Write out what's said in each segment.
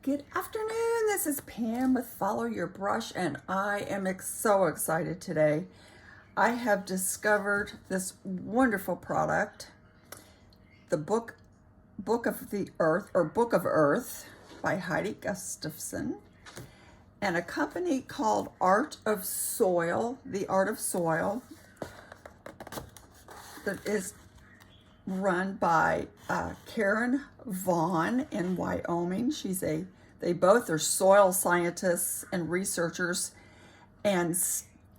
Good afternoon. This is Pam with Follow Your Brush, and I am so excited today. I have discovered this wonderful product, the Book of the Earth, or Book of Earth by Heidi Gustafson, and a company called Art of Soil, the Art of Soil, that is run by Karen Vaughan in Wyoming. They both are soil scientists and researchers, and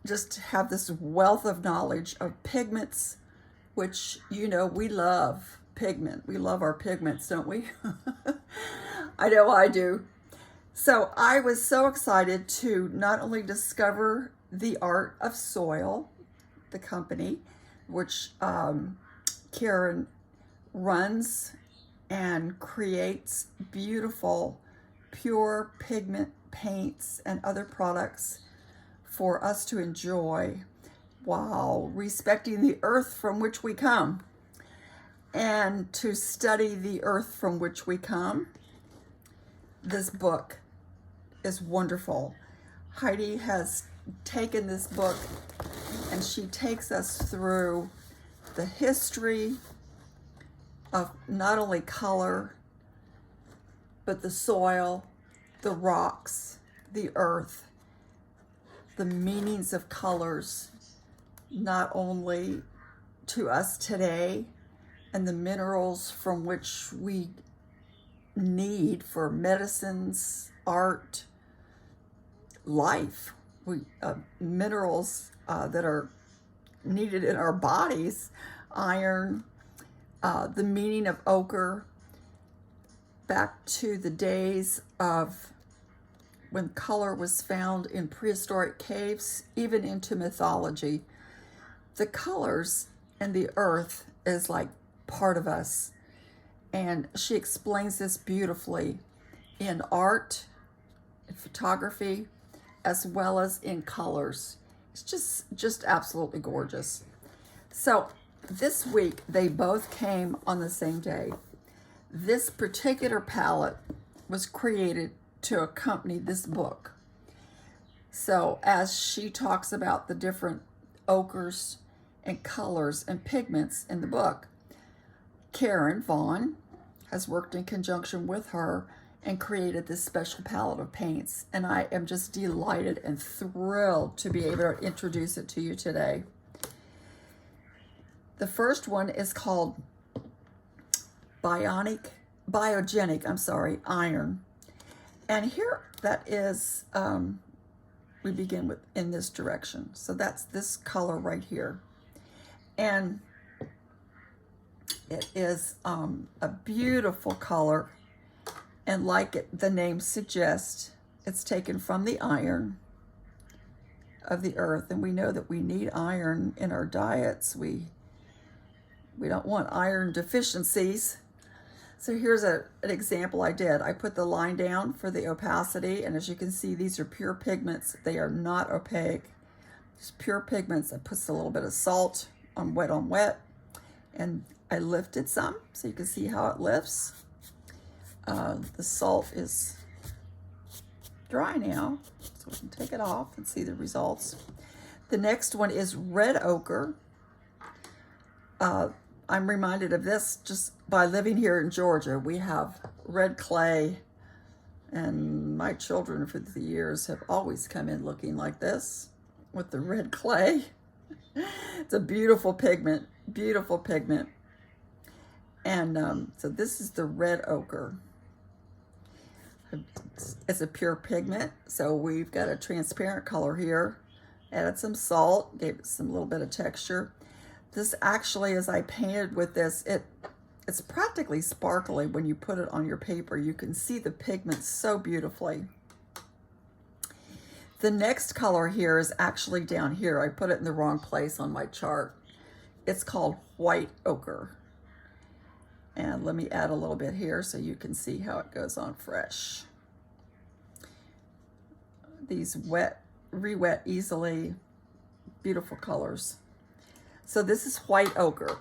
just have this wealth of knowledge of pigments, which, you know, we love pigment. We love our pigments, don't we? I know I do. So I was so excited to not only discover the Art of Soil, the company, which Karen runs and creates beautiful, pure pigment paints and other products for us to enjoy while respecting the earth from which we come. And to study the earth from which we come, this book is wonderful. Heidi has taken this book and she takes us through the history of not only color, but the soil, the rocks, the earth, the meanings of colors, not only to us today, and the minerals from which we need for medicines, art, life. Minerals that are needed in our bodies, iron, the meaning of ochre, back to the days of when color was found in prehistoric caves, even into mythology. The colors and the earth is like part of us. And she explains this beautifully in art, in photography, as well as in colors. It's just absolutely gorgeous. So this week, they both came on the same day. This particular palette was created to accompany this book. So as she talks about the different ochres and colors and pigments in the book, Karen Vaughan has worked in conjunction with her and created this special palette of paints. And I am just delighted and thrilled to be able to introduce it to you today. The first one is called biogenic iron. And here that is, we begin with in this direction. So that's this color right here. And it is a beautiful color. And like the name suggests, it's taken from the iron of the earth. And we know that we need iron in our diets. We don't want iron deficiencies. So here's an example I did. I put the line down for the opacity, and as you can see, these are pure pigments. They are not opaque. Just pure pigments. I put a little bit of salt on wet, and I lifted some, so you can see how it lifts. The salt is dry now, so we can take it off and see the results. The next one is red ochre. I'm reminded of this just by living here in Georgia. We have red clay, and my children for the years have always come in looking like this with the red clay. It's a beautiful pigment, beautiful pigment. And so this is the red ochre. It's a pure pigment, so we've got a transparent color here. Added some salt, gave it some little bit of texture. This actually, as I painted with this, it's practically sparkly when you put it on your paper. You can see the pigments so beautifully. The next color here is actually down here. I put it in the wrong place on my chart. It's called white ochre. And let me add a little bit here so you can see how it goes on fresh. These re-wet easily, beautiful colors. So this is white ochre.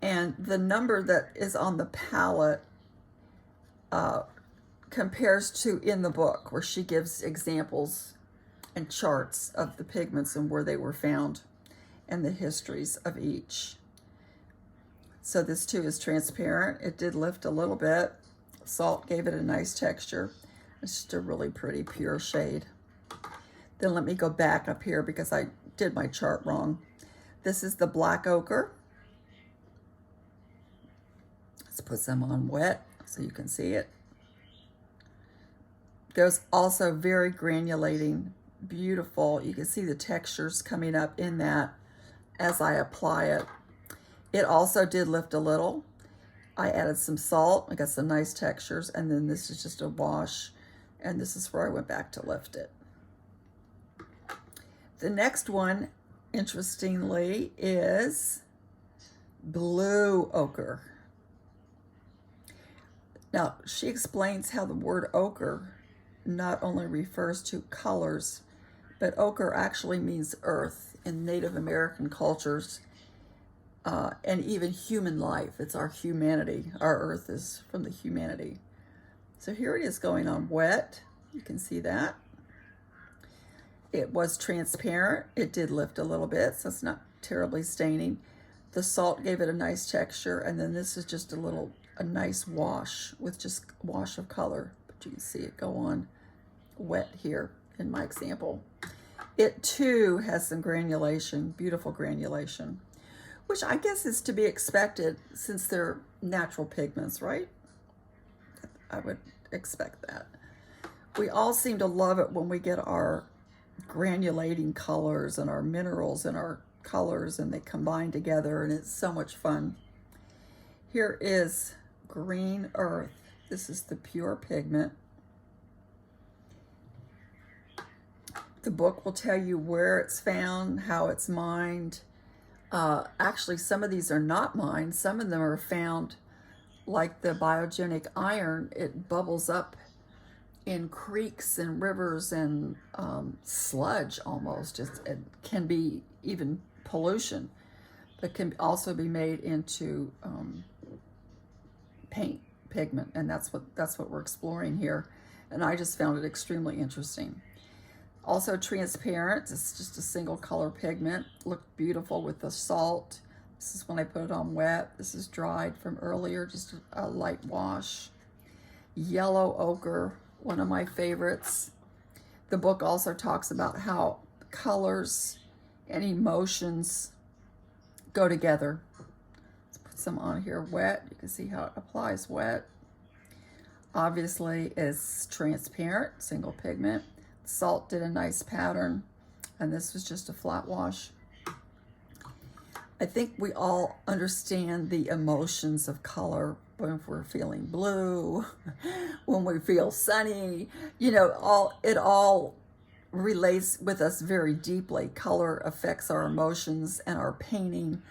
And the number that is on the palette compares to in the book, where she gives examples and charts of the pigments and where they were found and the histories of each. So this too is transparent. It did lift a little bit. Salt gave it a nice texture. It's just a really pretty pure shade. Then let me go back up here because I did my chart wrong. This is the black ochre. Let's put some on wet so you can see it. Goes also very granulating, beautiful. You can see the textures coming up in that as I apply it. It also did lift a little. I added some salt. I got some nice textures. And then this is just a wash. And this is where I went back to lift it. The next one, interestingly, is blue ochre. Now, she explains how the word ochre not only refers to colors, but ochre actually means earth in Native American cultures. And even human life. It's our humanity. Our earth is from the humanity. So here it is going on wet. You can see that. It was transparent. It did lift a little bit, so it's not terribly staining. The salt gave it a nice texture, and then this is just a nice wash with just wash of color. But you can see it go on wet here in my example. It too has some granulation, beautiful granulation, which I guess is to be expected since they're natural pigments, right? I would expect that. We all seem to love it when we get our granulating colors and our minerals and our colors and they combine together, and it's so much fun. Here is green earth. This is the pure pigment. The book will tell you where it's found, how it's mined. Actually, some of these are not mined. Some of them are found, like the biogenic iron. It bubbles up in creeks and rivers and sludge almost. It can be even pollution, but can also be made into paint, pigment, and that's what we're exploring here. And I just found it extremely interesting. Also transparent, it's just a single color pigment. Looked beautiful with the salt. This is when I put it on wet. This is dried from earlier, just a light wash. Yellow ochre, one of my favorites. The book also talks about how colors and emotions go together. Let's put some on here wet. You can see how it applies wet. Obviously it's transparent, single pigment. Salt did a nice pattern, and this was just a flat wash. I think we all understand the emotions of color when we're feeling blue, when we feel sunny. You know, it all relates with us very deeply. Color affects our emotions and our painting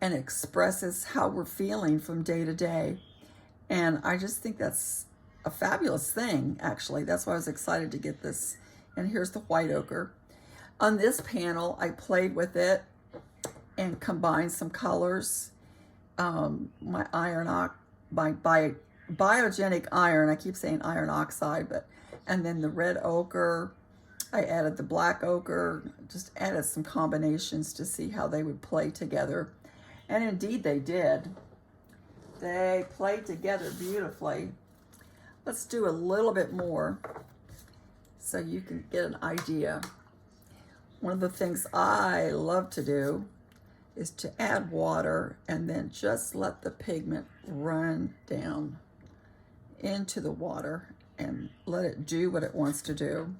and expresses how we're feeling from day to day. And I just think that's a fabulous thing, actually. That's why I was excited to get this. And here's the white ochre. On this panel, I played with it and combined some colors. My biogenic iron, I keep saying iron oxide, and then the red ochre. I added the black ochre, just added some combinations to see how they would play together. And indeed they did. They played together beautifully. Let's do a little bit more so you can get an idea. One of the things I love to do is to add water and then just let the pigment run down into the water and let it do what it wants to do.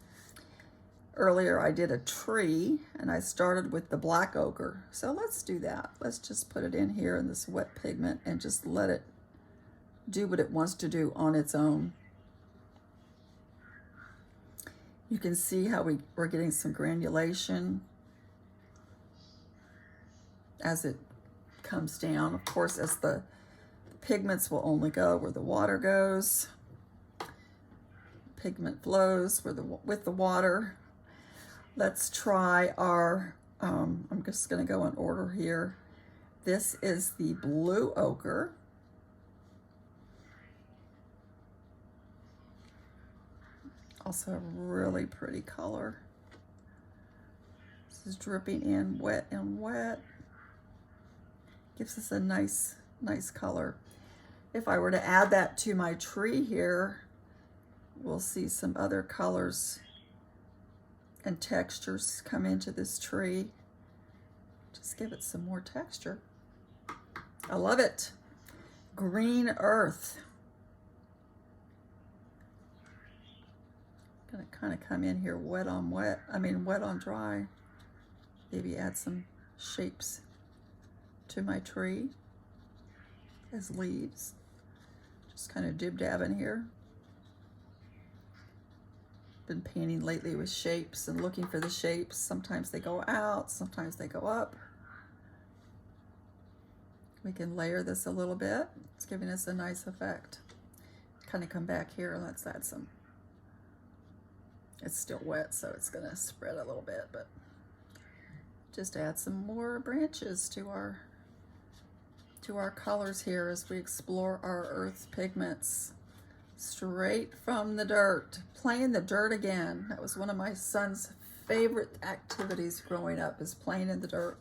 Earlier I did a tree and I started with the black ochre. So let's do that. Let's just put it in here in this wet pigment and just let it do what it wants to do on its own. You can see how we're getting some granulation as it comes down. Of course, as the pigments will only go where the water goes. Pigment flows with the water. Let's try our, I'm just gonna go in order here. This is the blue ochre. also a really pretty color. This is dripping in wet and wet. Gives us a nice color. If I were to add that to my tree here, we'll see some other colors and textures come into this tree. Just give it some more texture. I love it. Green earth. Gonna kind of come in here wet on wet. I mean wet on dry. Maybe add some shapes to my tree as leaves. Just kind of dib-dabbing here. Been painting lately with shapes and looking for the shapes. Sometimes they go out, sometimes they go up. We can layer this a little bit. It's giving us a nice effect. Kind of come back here and let's add some. It's still wet, so it's gonna spread a little bit, but just add some more branches to our colors here as we explore our earth pigments. Straight from the dirt, playing the dirt again. That was one of my son's favorite activities growing up, is playing in the dirt.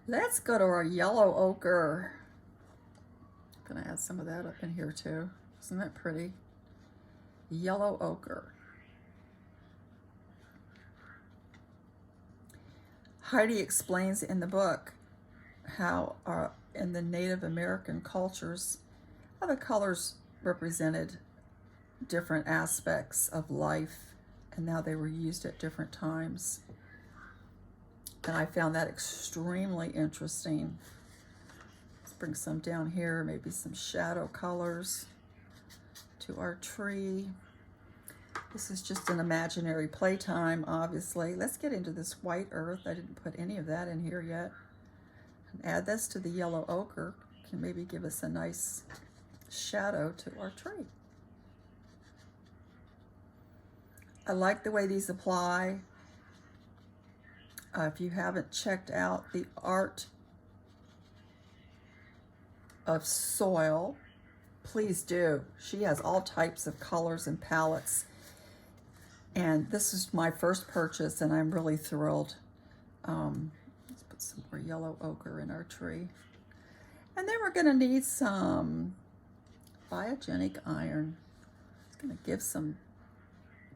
Let's go to our yellow ochre. I'm gonna add some of that up in here too. Isn't that pretty? Yellow ochre. Heidi explains in the book how in the Native American cultures, how the colors represented different aspects of life and how they were used at different times. And I found that extremely interesting. Let's bring some down here, maybe some shadow colors to our tree. This is just an imaginary playtime, obviously. Let's get into this white earth. I didn't put any of that in here yet. And add this to the yellow ochre. Can maybe give us a nice shadow to our tree. I like the way these apply. If you haven't checked out the art of soil, please do. She has all types of colors and palettes. And this is my first purchase, and I'm really thrilled. Let's put some more yellow ochre in our tree. And then we're gonna need some biogenic iron. It's gonna give some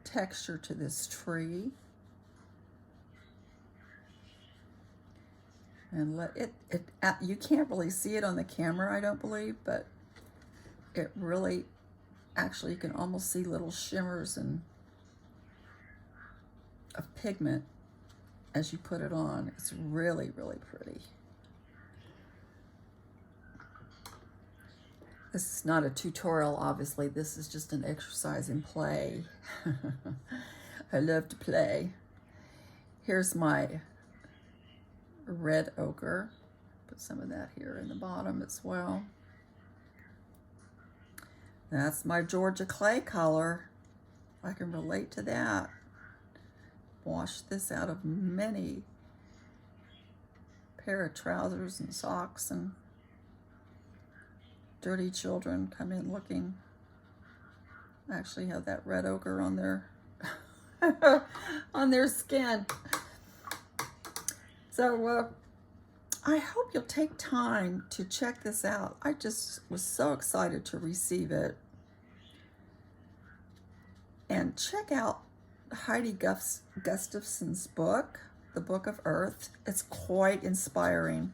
texture to this tree. And let it, you can't really see it on the camera, I don't believe, but it really, actually you can almost see little shimmers and of pigment as you put it on. It's really, really pretty. This is not a tutorial, obviously. This is just an exercise in play. I love to play. Here's my red ochre. Put some of that here in the bottom as well. That's my Georgia clay color. I can relate to that. Wash this out of many pair of trousers and socks, and dirty children come in looking. I actually have that red ochre on their on their skin. So I hope you'll take time to check this out. I just was so excited to receive it. And check out Heidi Gustafson's book, The Book of Earth. It's quite inspiring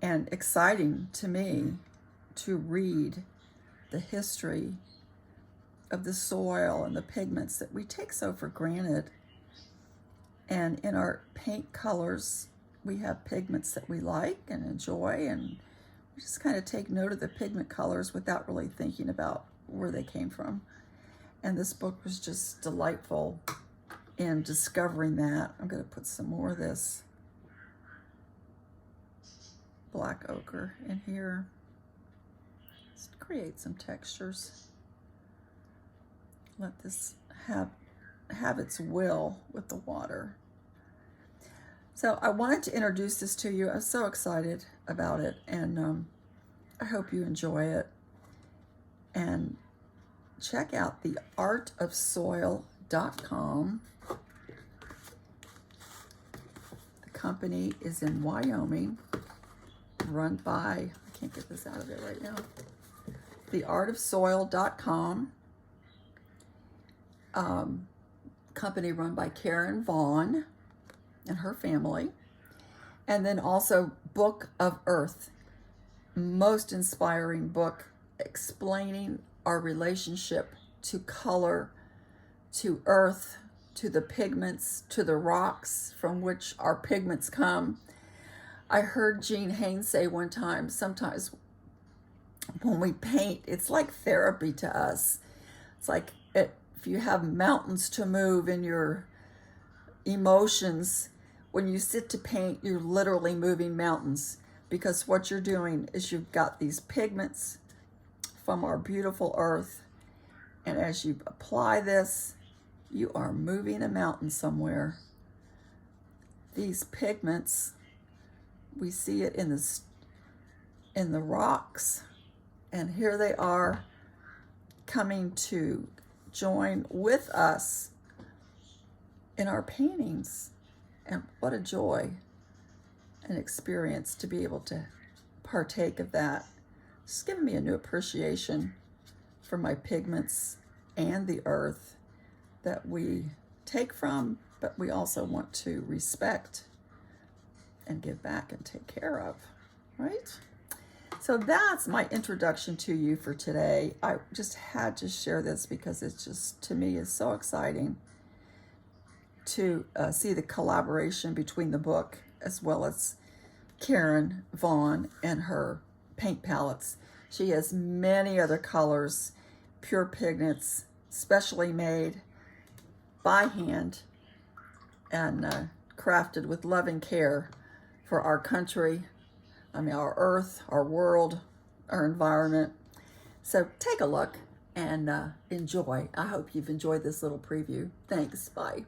and exciting to me to read the history of the soil and the pigments that we take so for granted. And in our paint colors, we have pigments that we like and enjoy, and we just kind of take note of the pigment colors without really thinking about where they came from. And this book was just delightful in discovering that. I'm going to put some more of this black ochre in here. Just create some textures. Let this have its will with the water. So I wanted to introduce this to you. I'm so excited about it, and I hope you enjoy it. And check out theartofsoil.com. The company is in Wyoming, run by, I can't get this out of it right now, theartofsoil.com. Company run by Karen Vaughan and her family. And then also Book of Earth, most inspiring book explaining our relationship to color, to earth, to the pigments, to the rocks from which our pigments come. I heard Jean Haynes say one time, sometimes when we paint, it's like therapy to us. It's like if you have mountains to move in your emotions, when you sit to paint, you're literally moving mountains, because what you're doing is you've got these pigments from our beautiful earth, and as you apply this, you are moving a mountain somewhere. These pigments, we see it in the rocks, and here they are coming to join with us in our paintings. And what a joy and experience to be able to partake of that. It's given me a new appreciation for my pigments and the earth that we take from, but we also want to respect and give back and take care of, right? So that's my introduction to you for today. I just had to share this because it's just, to me, is so exciting to see the collaboration between the book as well as Karen Vaughan and her paint palettes. She has many other colors, pure pigments, specially made by hand and crafted with love and care for our country, our earth, our world, our environment. So take a look and enjoy. I hope you've enjoyed this little preview. Thanks. Bye.